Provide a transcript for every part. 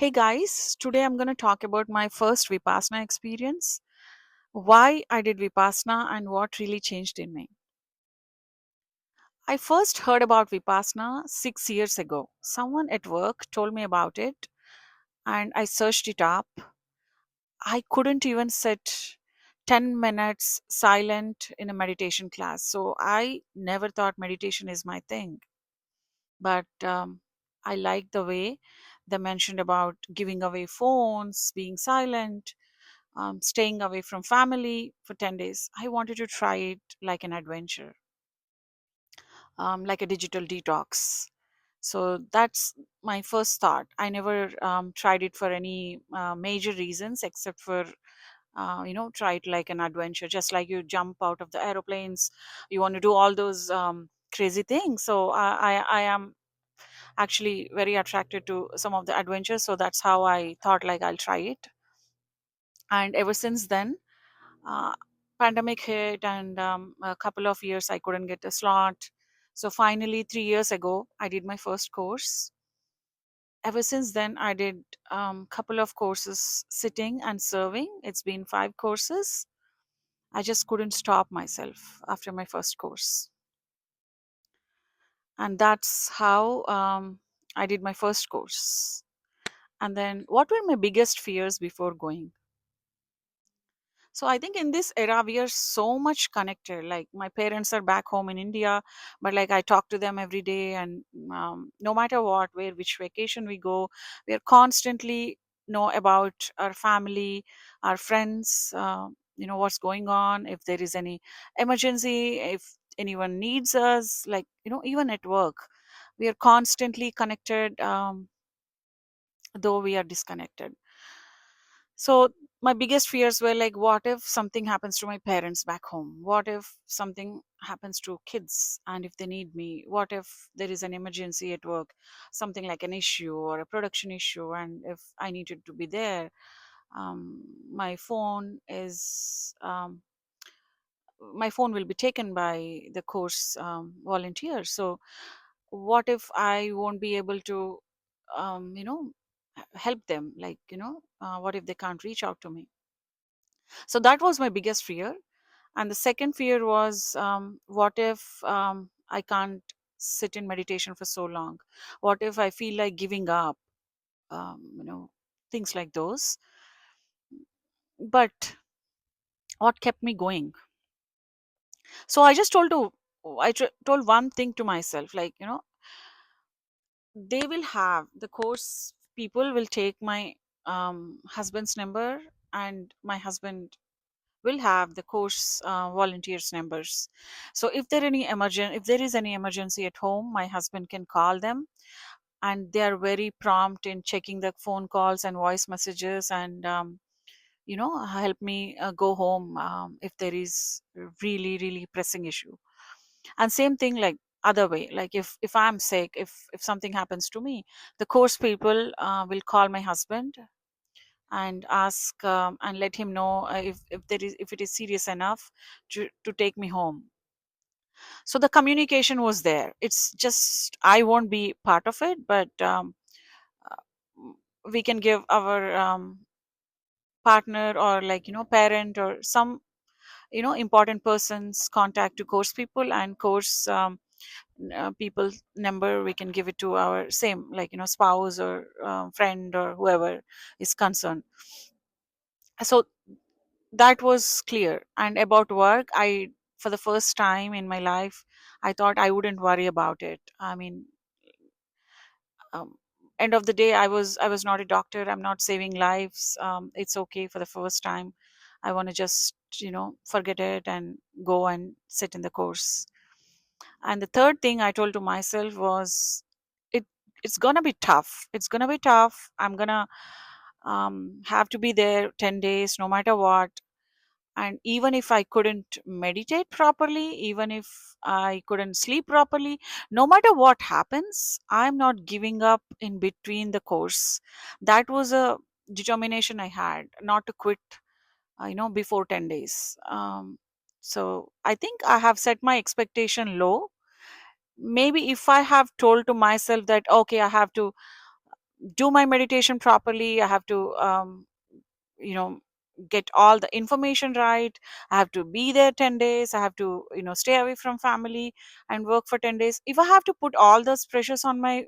Hey guys, today I'm going to talk about my first Vipassana experience, why I did Vipassana, and what really changed in me. I first heard about Vipassana 6 years ago. Someone at work told me about it, and I searched it up. I couldn't even sit 10 minutes silent in a meditation class, so I never thought meditation is my thing. But I like the way they mentioned about giving away phones, being silent, staying away from family for 10 days. I wanted to try it like an adventure, like a digital detox. So that's my first thought. I never tried it for any major reasons except for, try it like an adventure, just like you jump out of the aeroplanes. You want to do all those crazy things. So I am actually very attracted to some of the adventures. So that's how I thought like I'll try it. And ever since then, uh, pandemic hit, and a couple of years I couldn't get a slot. So finally 3 years ago I did my first course. Ever since then I did couple of courses sitting and serving. It's been 5 courses. I just couldn't stop myself after my first course, and that's how I did my first course. And then what were my biggest fears before going? So I think in this era we are so much connected. Like my parents are back home in India, but like I talk to them every day, and no matter what, where which vacation we go, we are constantly know about our family, our friends. What's going on, if there is any emergency, if anyone needs us, like even at work, we are constantly connected, though we are disconnected. So my biggest fears were like, what if something happens to my parents back home? What if something happens to kids and if they need me? What if there is an emergency at work, something like an issue or a production issue, and if I needed to be there, my phone is my phone will be taken by the course volunteers. So what if I won't be able to, help them? Like, what if they can't reach out to me? So that was my biggest fear. And the second fear was, what if I can't sit in meditation for so long? What if I feel like giving up? Things like those. But what kept me going? So I just told one thing to myself, like, they will have the course, people will take my husband's number, and my husband will have the course volunteers numbers. So if there is any emergency at home, my husband can call them, and they are very prompt in checking the phone calls and voice messages, and help me go home if there is a really really pressing issue. And same thing, like other way, like if I'm sick, if something happens to me, the course people will call my husband and ask, and let him know, if it is serious enough to take me home. So the communication was there. It's just I won't be part of it, but uh, we can give our partner, or like parent, or some important person's contact to course people, and course people number we can give it to our same, like spouse or friend or whoever is concerned. So that was clear. And about work, I, for the first time in my life, I thought I wouldn't worry about it. I mean, um, end of the day, I was not a doctor, I'm not saving lives. It's okay. For the first time, I want to just forget it and go and sit in the course. And the third thing I told to myself was, it it's gonna be tough. It's gonna be tough. I'm gonna have to be there 10 days no matter what. And even if I couldn't meditate properly, even if I couldn't sleep properly, no matter what happens, I'm not giving up in between the course. That was a determination I had, not to quit, before 10 days. So I think I have set my expectation low. Maybe if I have told to myself that okay, I have to do my meditation properly. I have to you know get all the information right. I have to be there 10 days. I have to stay away from family and work for 10 days. If I have to put all those pressures on my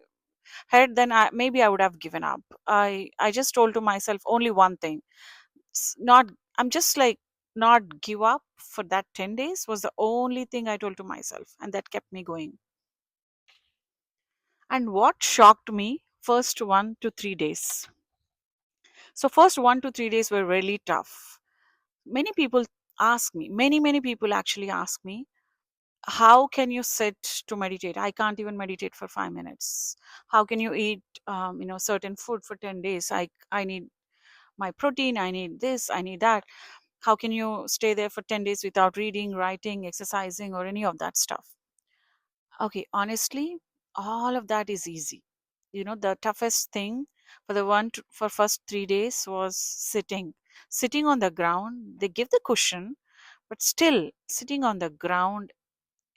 head, then maybe I would have given up. I just told to myself only one thing. Not, I'm just like, not give up. For that 10 days was the only thing I told to myself, and that kept me going. And what shocked me, first 1 to 3 days. So first 1 to 3 days were really tough. Many people ask me, many people actually ask me, how can you sit to meditate? I can't even meditate for 5 minutes. How can you eat certain food for 10 days? I need my protein, I need this, I need that. How can you stay there for 10 days without reading, writing, exercising, or any of that stuff? Okay, honestly, all of that is easy. The toughest thing for for first 3 days was sitting on the ground. They give the cushion, but still sitting on the ground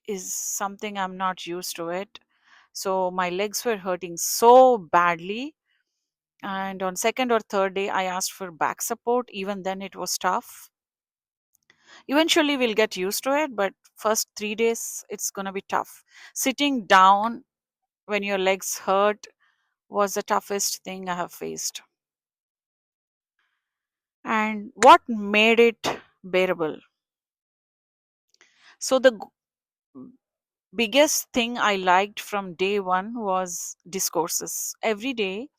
is something I'm not used to it. So my legs were hurting so badly. And on second or third day, I asked for back support. Even then, it was tough. Eventually, we'll get used to it, but first 3 days, it's gonna be tough. Sitting down when your legs hurt was the toughest thing I have faced. And what made it bearable? So the biggest thing I liked from day one was discourses. Every day,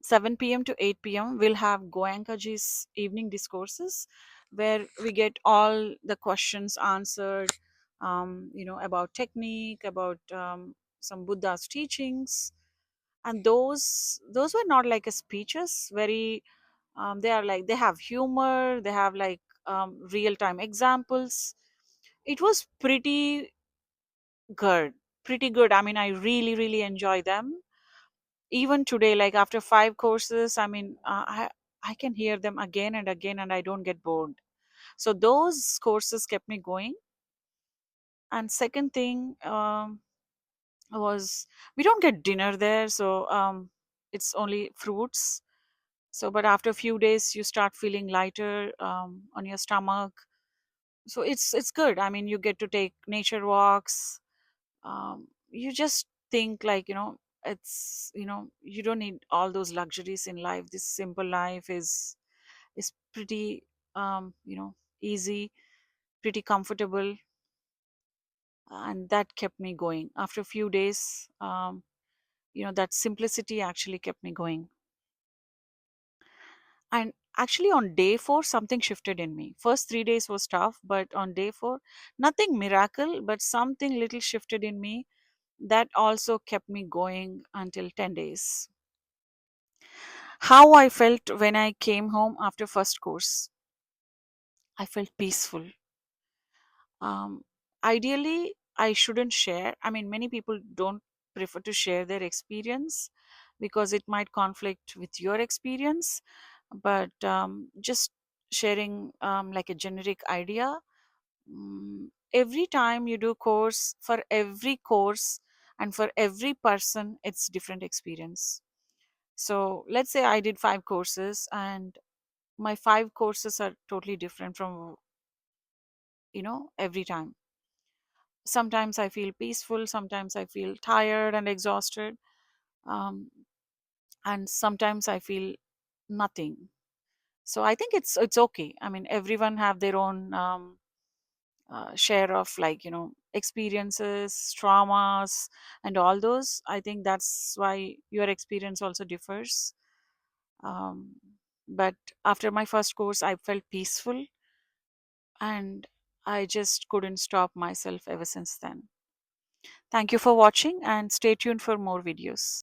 7 p.m. to 8 p.m., we'll have Goenkaji's evening discourses, where we get all the questions answered, about technique, about some Buddha's teachings. And those were not like a speeches, very they are like, they have humor, they have like real time examples. It was good pretty good. I mean, I really enjoy them. Even today, like after 5 courses, I mean, I can hear them again and again, and I don't get bored. So those courses kept me going. And second thing was, we don't get dinner there, so it's only fruits. So but after a few days, you start feeling lighter on your stomach. So it's good. I mean, you get to take nature walks. You just think like, it's, you don't need all those luxuries in life. This simple life is pretty easy, pretty comfortable. And that kept me going. After a few days, that simplicity actually kept me going. And actually, on day 4, something shifted in me. First 3 days was tough, but on day 4, nothing miracle, but something little shifted in me that also kept me going until 10 days. How I felt when I came home after first course. I felt peaceful. Um, Ideally, I shouldn't share. I mean, many people don't prefer to share their experience because it might conflict with your experience. But just sharing like a generic idea. Every time you do course, for every course and for every person, it's different experience. So let's say I did 5 courses, and my 5 courses are totally different from every time. Sometimes I feel peaceful, sometimes I feel tired and exhausted, um, and sometimes I feel nothing. So I think it's okay. I mean, everyone have their own share of, like, experiences, traumas, and all those. I think that's why your experience also differs. um, but after my first course, I felt peaceful, and I just couldn't stop myself ever since then. Thank you for watching, and stay tuned for more videos.